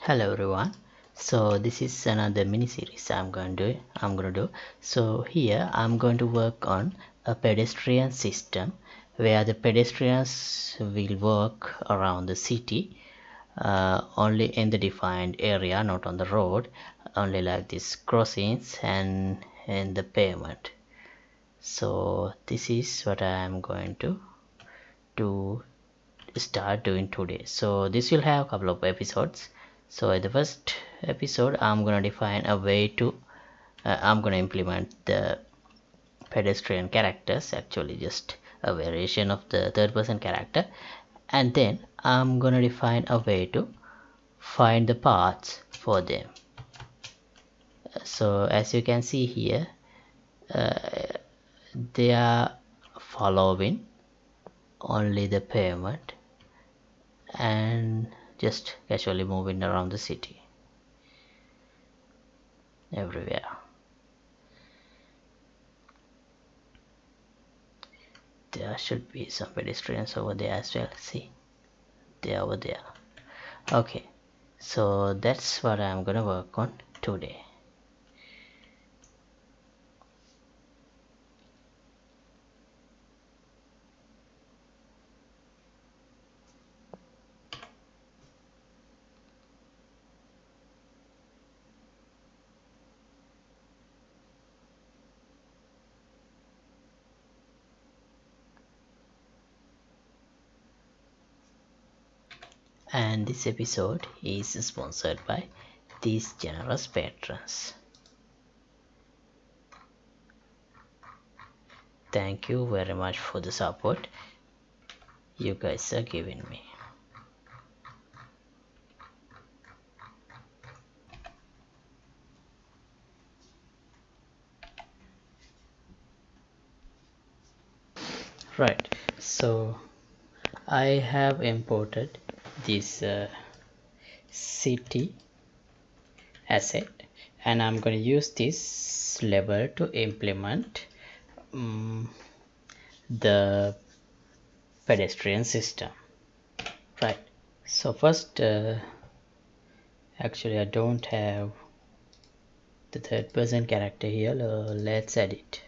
Hello everyone. So this is another mini series I'm going to do. So here I'm going to work on a pedestrian system where the pedestrians will walk around the city only in the defined area, not on the road, only like these crossings and in the pavement. So this is what I am going to start doing today. So this will have a couple of episodes. So in the first episode I'm gonna define a way to I'm gonna implement the pedestrian characters, actually just a variation of the third person character, and then I'm gonna define a way to find the paths for them. So as you can see here, they are following only the pavement and just casually moving around the city everywhere. There should be some pedestrians over there as well. See, they're over there. Okay, so that's what I'm gonna work on today. And this episode is sponsored by these generous patrons. Thank you very much for the support you guys are giving me. Right, so I have imported this city asset, and I'm going to use this level to implement the pedestrian system. Right, so first actually I don't have the third person character here. Let's add it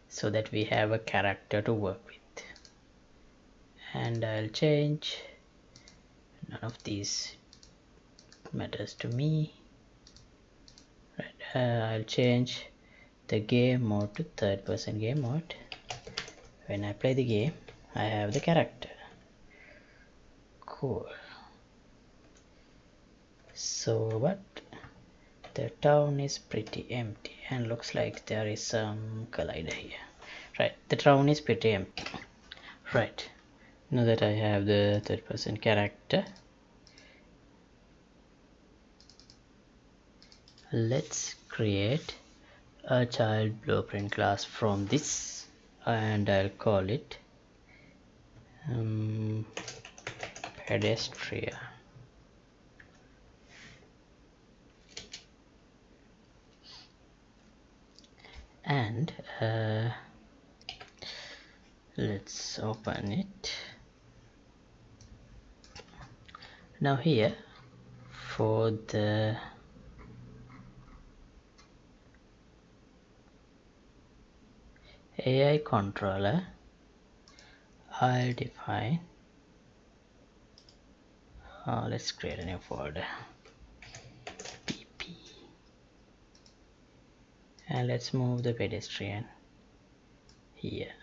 so that we have a character to work with, and I'll change, none of these matters to me. Right, I'll change the game mode to third person game mode. When I play the game I have the character. Cool. So but the town is pretty empty and looks like there is some collider here. Right, the town is pretty empty. Right, now that I have the third person character, let's create a child blueprint class from this, and I'll call it pedestrian. And let's open it. Now here for the AI controller, I'll define let's create a new folder, pp, and let's move the pedestrian here.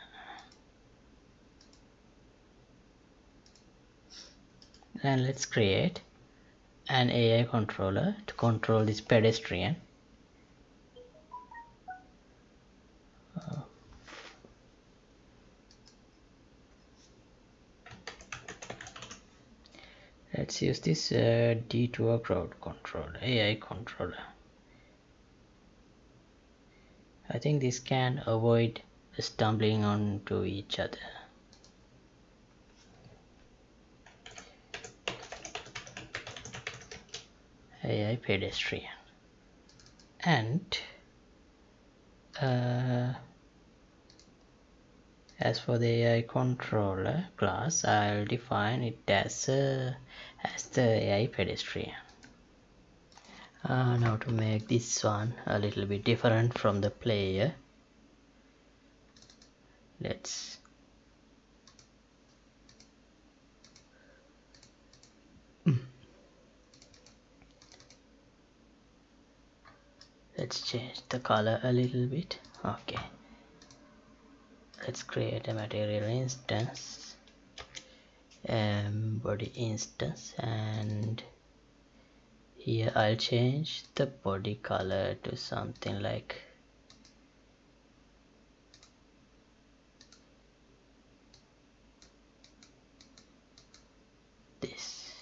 And let's create an AI controller to control this pedestrian. Let's use this detour crowd controller, AI controller. I think this can avoid stumbling onto each other. AI pedestrian, and As for the AI controller class, I'll define it as the AI pedestrian. Now to make this one a little bit different from the player, let's change the color a little bit. Okay, let's create a material instance, body instance, and here I'll change the body color to something like this.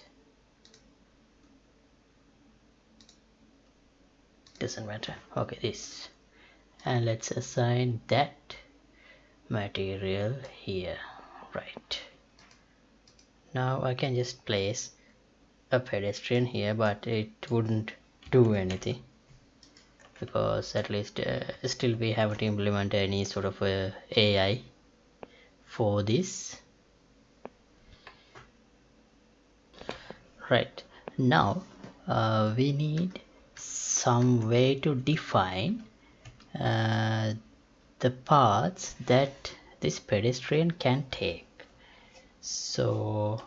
Doesn't matter. Okay, this, and let's assign that material here. Right, now I can just place a pedestrian here, but it wouldn't do anything because at least still we haven't implemented any sort of AI for this. Right, now we need some way to define the paths that this pedestrian can take. So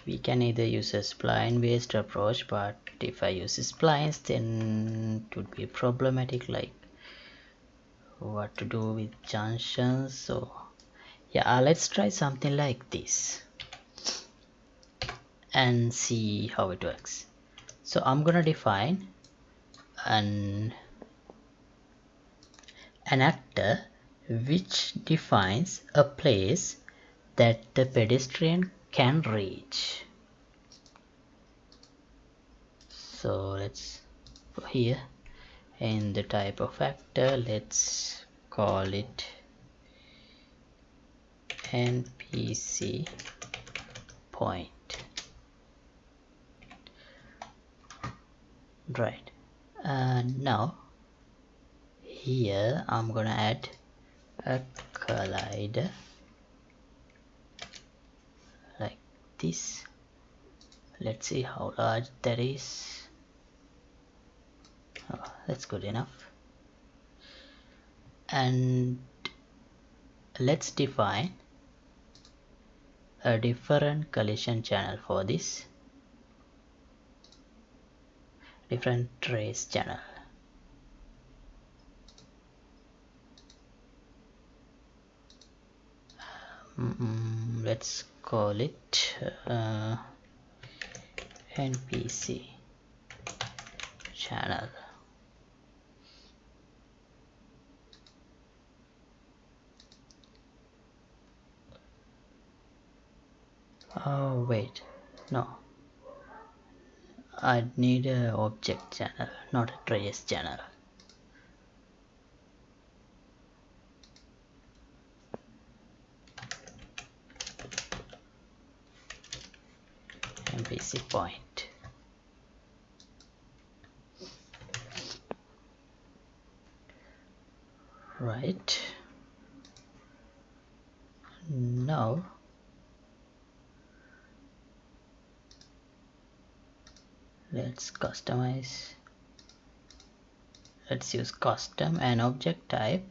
we can either use a spline based approach, but if I use splines then it would be problematic, like what to do with junctions. So yeah, let's try something like this and see how it works. So I'm gonna define an actor which defines a place that the pedestrian can reach. So let's go here in the type of actor, let's call it NPC point. Right, now here I'm gonna add a collider like this. Let's see how large that is. Oh, that's good enough. And let's define a different collision channel for this, different trace channel. Let's call it NPC channel. Oh wait, no, I need a object channel, not a trace channel. NPC point. Right, now let's customize. Let's use custom and object type.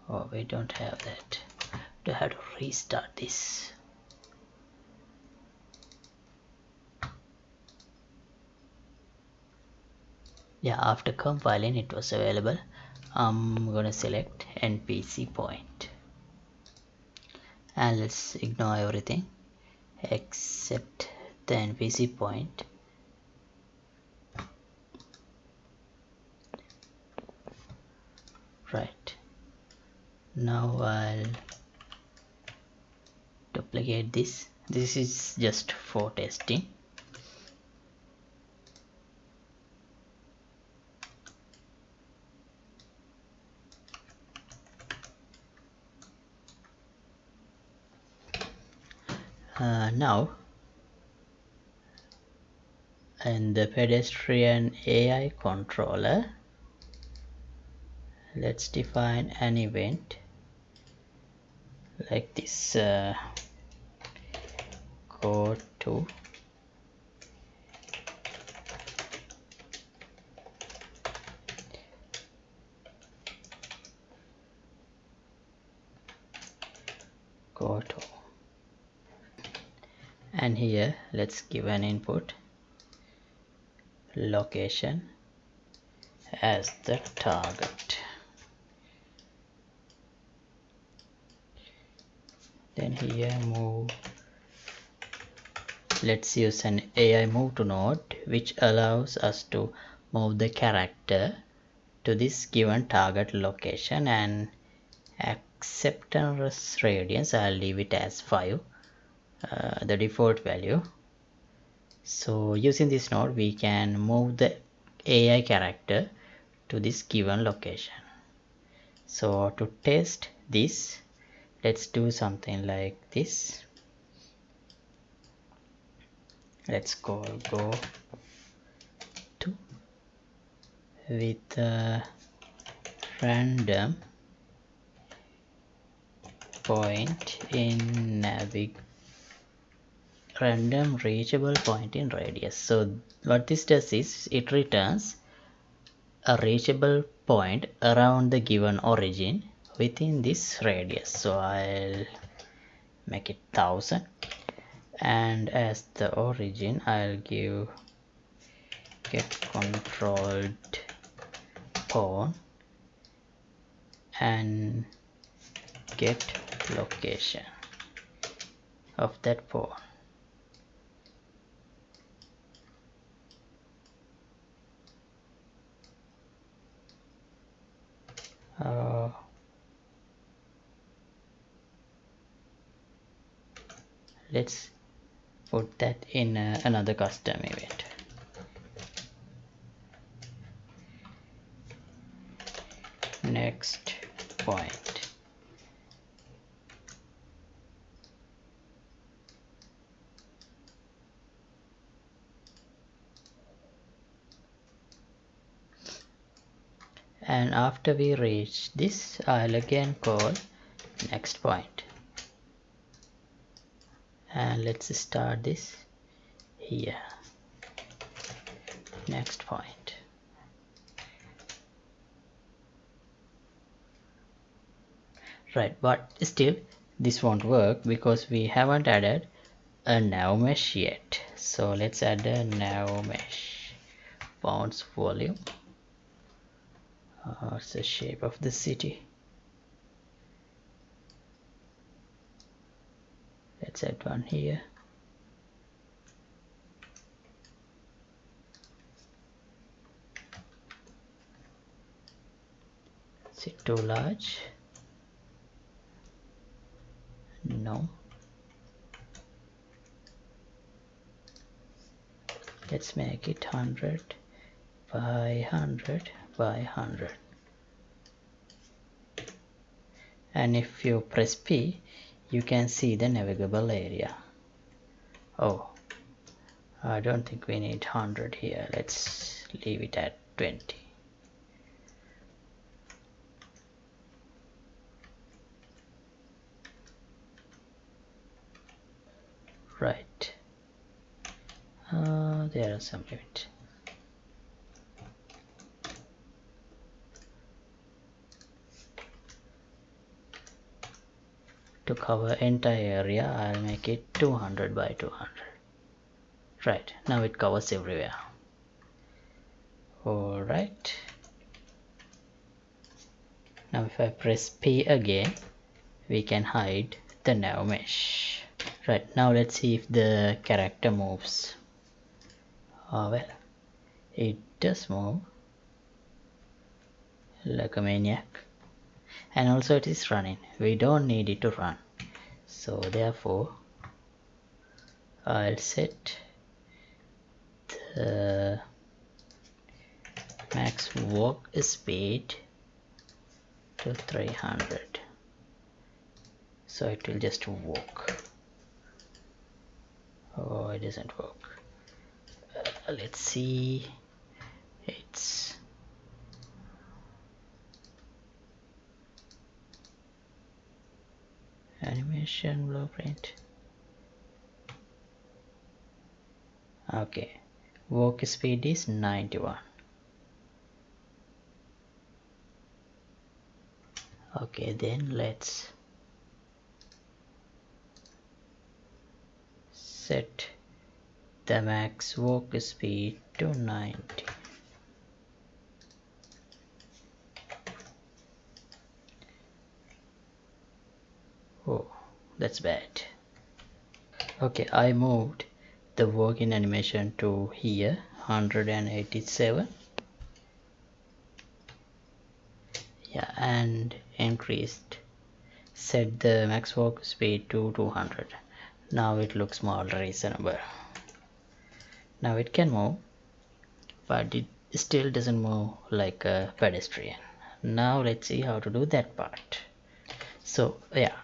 Oh, we don't have that. We have to restart this. Yeah, after compiling it was available. I'm gonna select NPC point and let's ignore everything except the NPC point. Right, now I'll duplicate this. This is just for testing. Now in the pedestrian AI controller, let's define an event like this. Go to and here let's give an input location as the target. Then here move, let's use an AI move to node which allows us to move the character to this given target location, and acceptance radius I'll leave it as 5, the default value. So using this node we can move the AI character to this given location. So to test this, let's do something like this. Let's call go to with a random point in random reachable point in radius. So what this does is it returns a reachable point around the given origin within this radius. So I'll make it 1000, and as the origin I'll give get controlled pawn and get location of that pawn. Let's put that in another custom event. Next point. And after we reach this, I'll again call next point. And let's start this here. Next point. Right, but still this won't work because we haven't added a nav mesh yet. So let's add a nav mesh. Bounce volume. It's the shape of the city. Let's add one here. Is it too large? No. Let's make it 100 by 100 by 100. And if you press P, you can see the navigable area. Oh, I don't think we need 100 here. Let's leave it at 20. Right. There are some limits. To cover entire area, I'll make it 200 by 200. Right, now it covers everywhere. Alright. Now if I press P again, we can hide the nav mesh. Right, now let's see if the character moves. Well, it does move like a maniac. And also it is running. We don't need it to run. So therefore, I'll set the max walk speed to 300. So it will just walk. Oh, it doesn't work. Let's see. It's animation blueprint. Okay, walk speed is 91. Okay, then let's set the max walk speed to 90. Oh, that's bad. Okay, I moved the walking animation to here, 187. Yeah, and increased, set the max walk speed to 200. Now it looks more reasonable. Now it can move, but it still doesn't move like a pedestrian. Now let's see how to do that part. So yeah,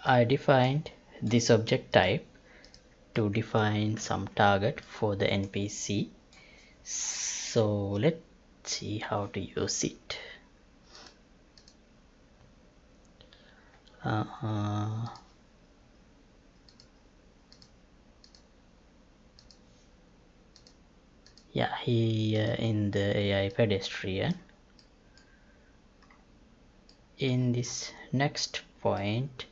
I defined this object type to define some target for the NPC. So let's see how to use it. Yeah, here in the AI pedestrian, in this next point,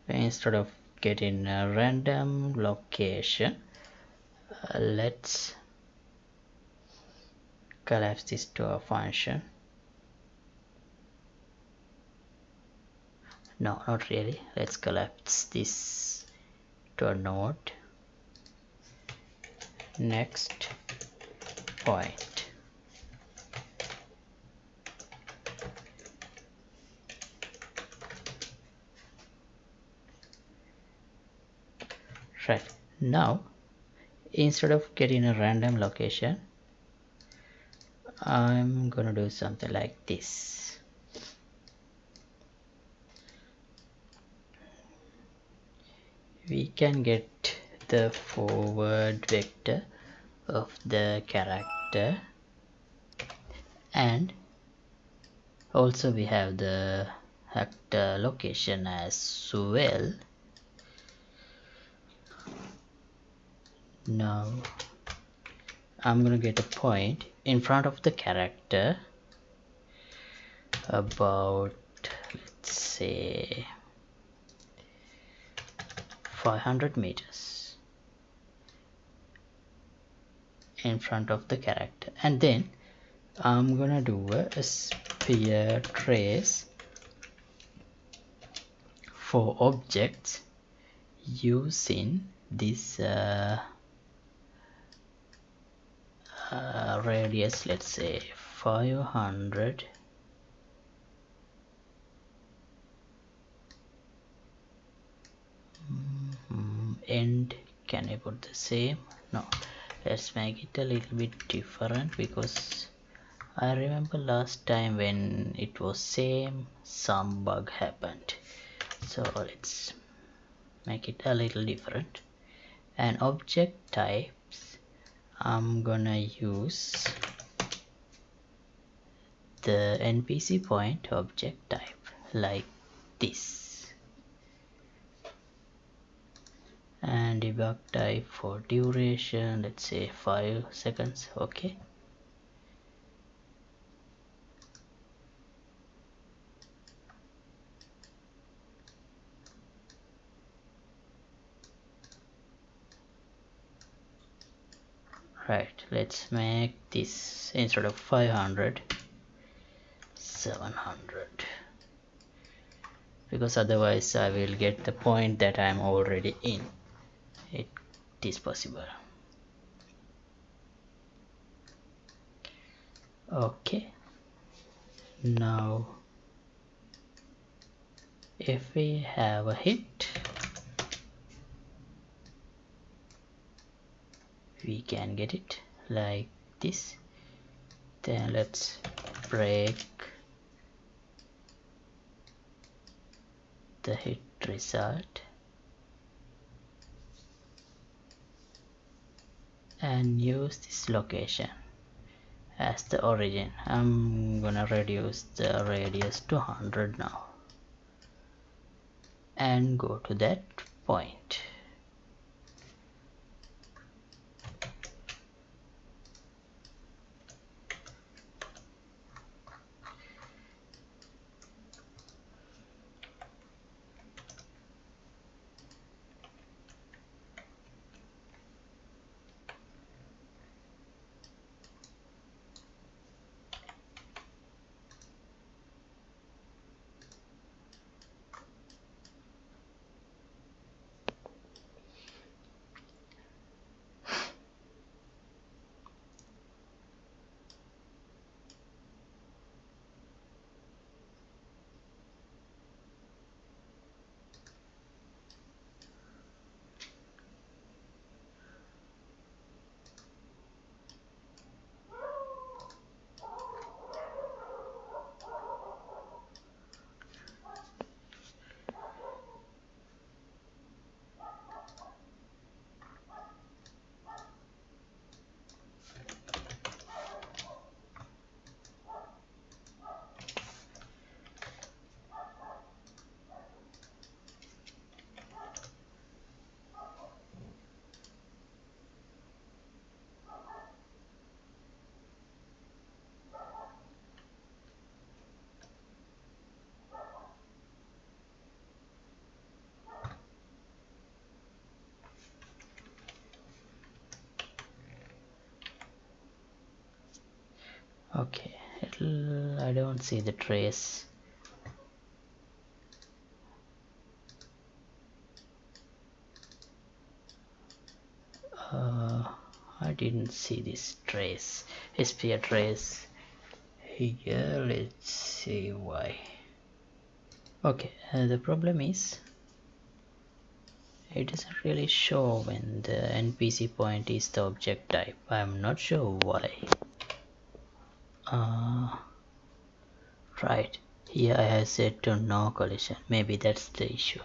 instead of getting a random location, let's collapse this to a function. No, not really. Let's collapse this to a node. Next point. Right, now instead of getting a random location, I'm gonna do something like this. We can get the forward vector of the character, and also we have the actor location as well. Now I'm gonna get a point in front of the character about, let's say, 500 meters in front of the character, and then I'm gonna do a sphere trace for objects using this radius, let's say 500 end. Can I put the same? No, let's make it a little bit different, because I remember last time when it was same, some bug happened. So let's make it a little different. And object types, I'm gonna use the NPC point object type like this, and debug type for duration, let's say 5 seconds. Okay, right, let's make this, instead of 500, 700, because otherwise I will get the point that I'm already in. It is possible. Okay, now if we have a hit, we can get it like this. Then let's break the hit result and use this location as the origin. I'm gonna reduce the radius to 100 now and go to that point. Okay, I don't see the trace. I didn't see this trace, sphere trace here. Let's see why. Okay, the problem is it doesn't really show when the NPC point is the object type. I'm not sure why. Right, here I have set to no collision. Maybe that's the issue.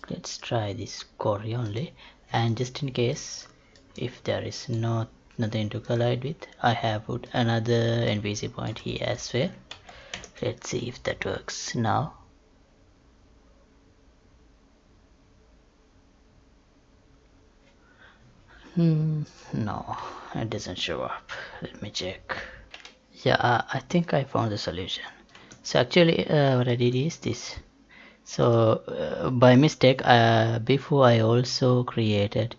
Let's try this quarry only, and just in case if there is nothing to collide with, I have put another NPC point here as well. Let's see if that works now. No, it doesn't show up. Let me check. Yeah, I think I found the solution. So actually what I did is this. So by mistake, before I also created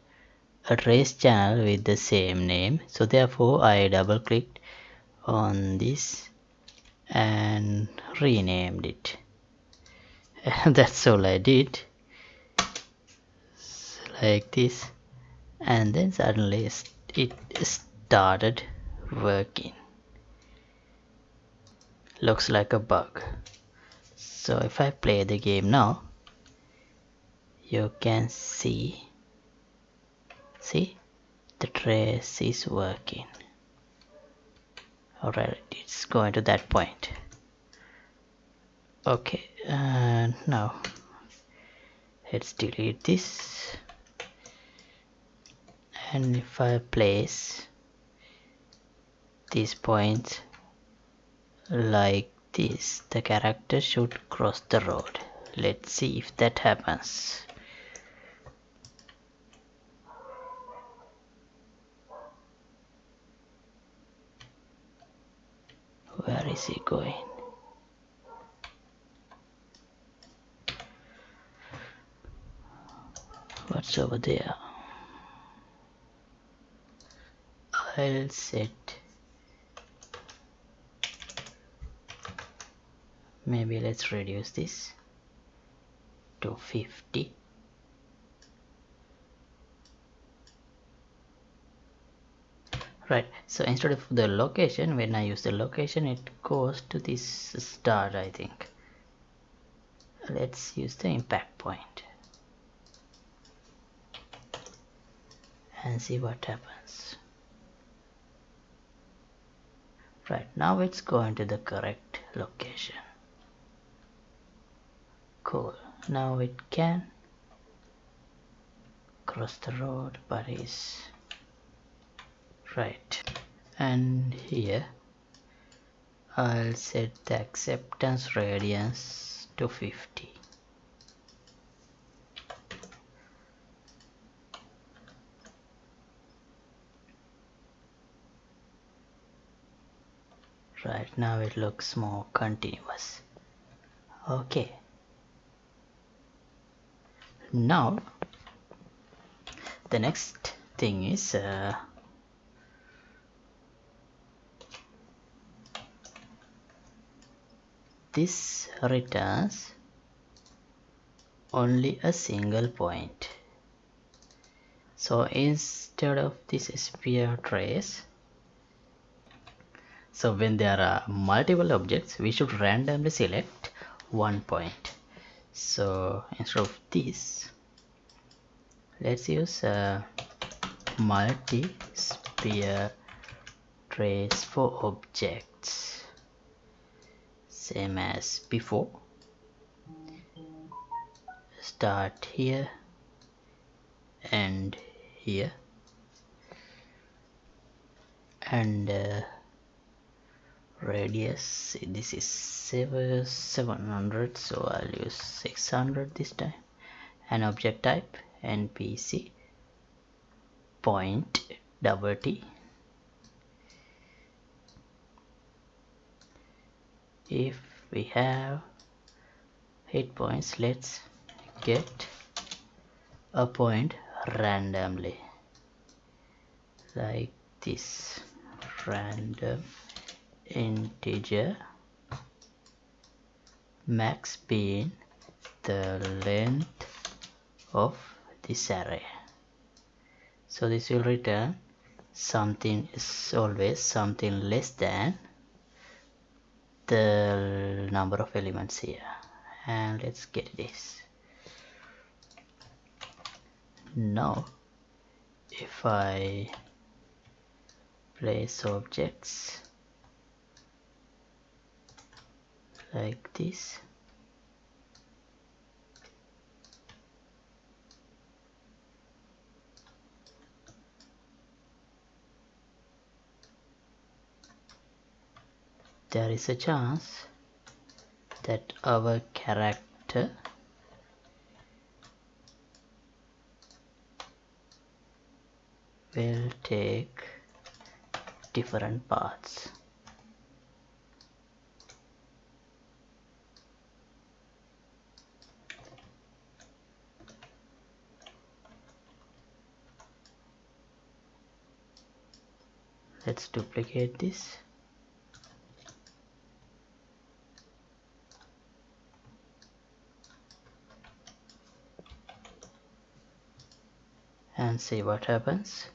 a trace channel with the same name. So therefore I double clicked on this and renamed it. And that's all I did. Like this. And then suddenly it started working. Looks like a bug. So if I play the game now, you can see the trace is working. Alright, it's going to that point. Okay, and now let's delete this, and if I place these points like this, the character should cross the road. Let's see if that happens. Where is he going? What's over there? I'll set, maybe let's reduce this to 50. Right, so instead of the location, when I use the location, it goes to this start, I think. Let's use the impact point and see what happens. Right, now it's going to the correct location. Cool, now it can across the road, but is right. And here I'll set the acceptance radius to 50. Right, now it looks more continuous. Okay, now the next thing is this returns only a single point. So instead of this sphere trace, so when there are multiple objects, we should randomly select one point. So instead of this, let's use a multi-sphere trace for objects, same as before. Start here and here, and radius, this is 700, so I'll use 600 this time, and object type npc point double t. If we have hit points, let's get a point randomly like this, random integer, max being the length of this array. So this will return something is always something less than the number of elements here, and let's get this. Now if I place objects like this, there is a chance that our character will take different paths. Let's duplicate this. And see what happens.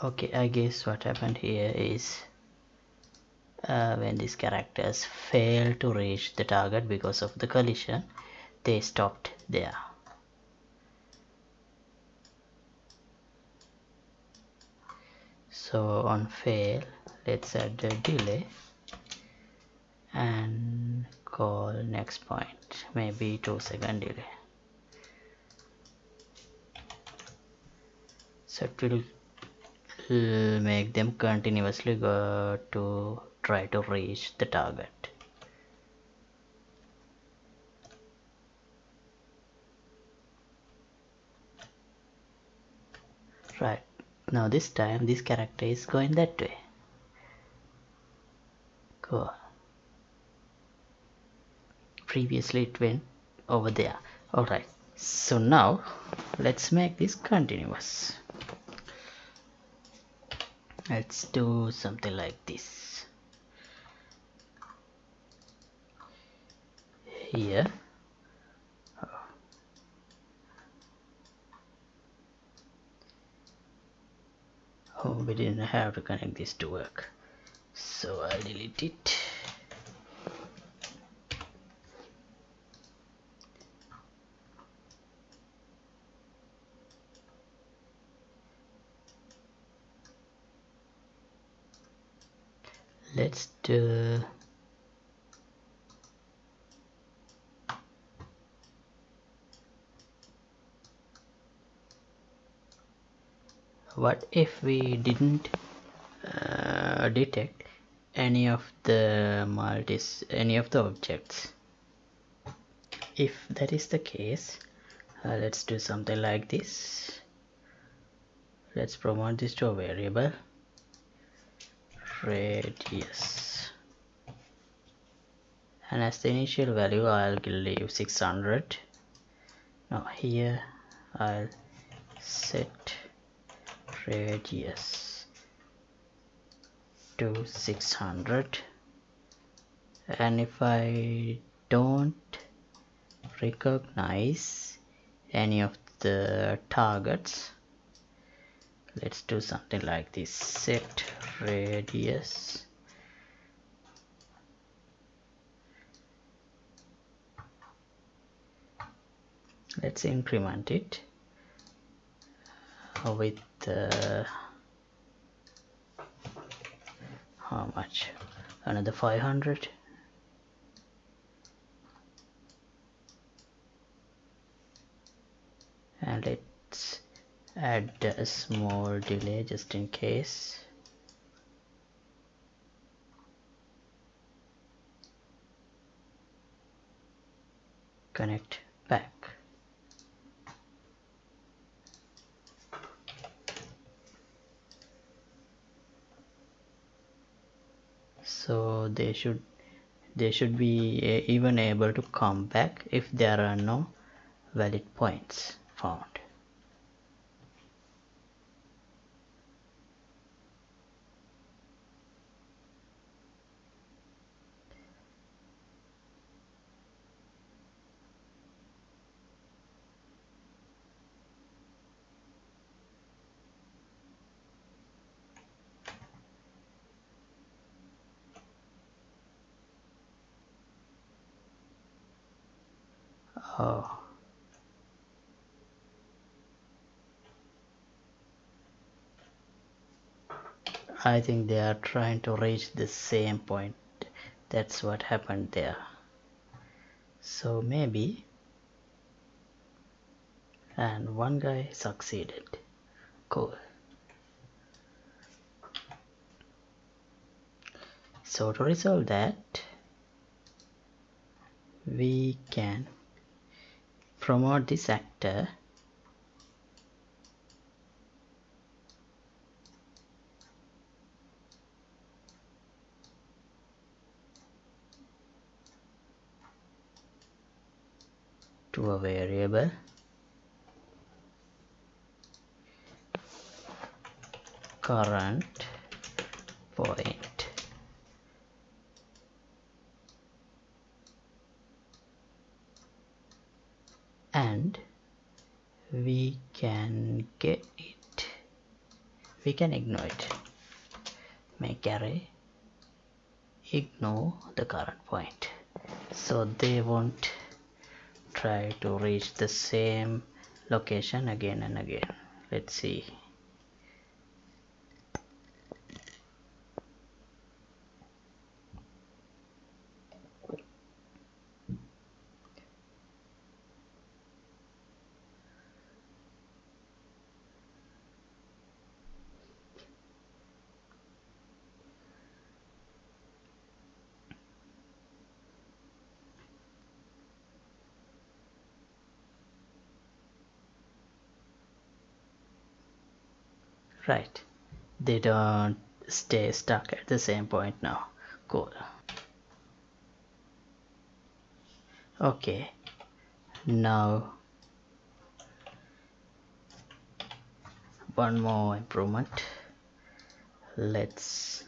Okay, I guess what happened here is when these characters fail to reach the target because of the collision, they stopped there. So on fail, let's add the delay and call next point, maybe 2-second delay. So it will make them continuously go to try to reach the target. Right, now this time this character is going that way. Cool. Previously it went over there. Alright, so now let's make this continuous. Let's do something like this. Here, oh, we didn't have to connect this to work, so I'll delete it. let's do what if we didn't detect any of the objects. If that is the case, let's do something like this. Let's promote this to a variable radius, and as the initial value I'll leave 600. Now here I'll set radius to 600, and if I don't recognize any of the targets, let's do something like this: set radius let's increment it with how much, another 500, and let's add a small delay just in case. Connect back. So they should be even able to come back if there are no valid points found. Oh, I think they are trying to reach the same point. That's what happened there. So maybe, and one guy succeeded. Cool. So to resolve that, we can promote this actor to a variable current point, and we can get it, we can ignore it, make array ignore the current point, so they won't try to reach the same location again and again. Let's see. Right, they don't stay stuck at the same point now. Cool. Okay, now one more improvement. Let's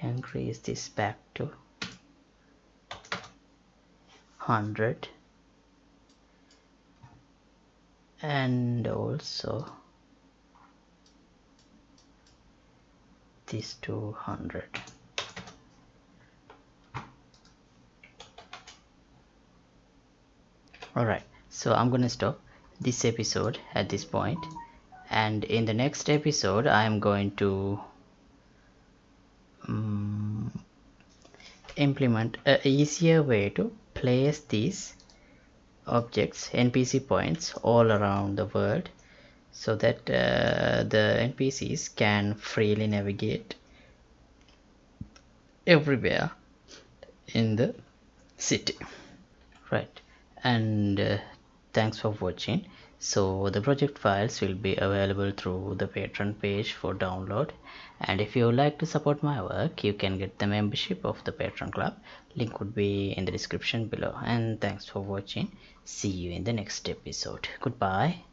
increase this back to 100, and also this to 100. Alright, so I'm gonna stop this episode at this point, and in the next episode I'm going to implement a easier way to place these objects, NPC points, all around the world, so that the NPCs can freely navigate everywhere in the city, right? And thanks for watching. So the project files will be available through the Patreon page for download, and if you would like to support my work, you can get the membership of the Patreon club. Link would be in the description below. And thanks for watching. See you in the next episode. Goodbye.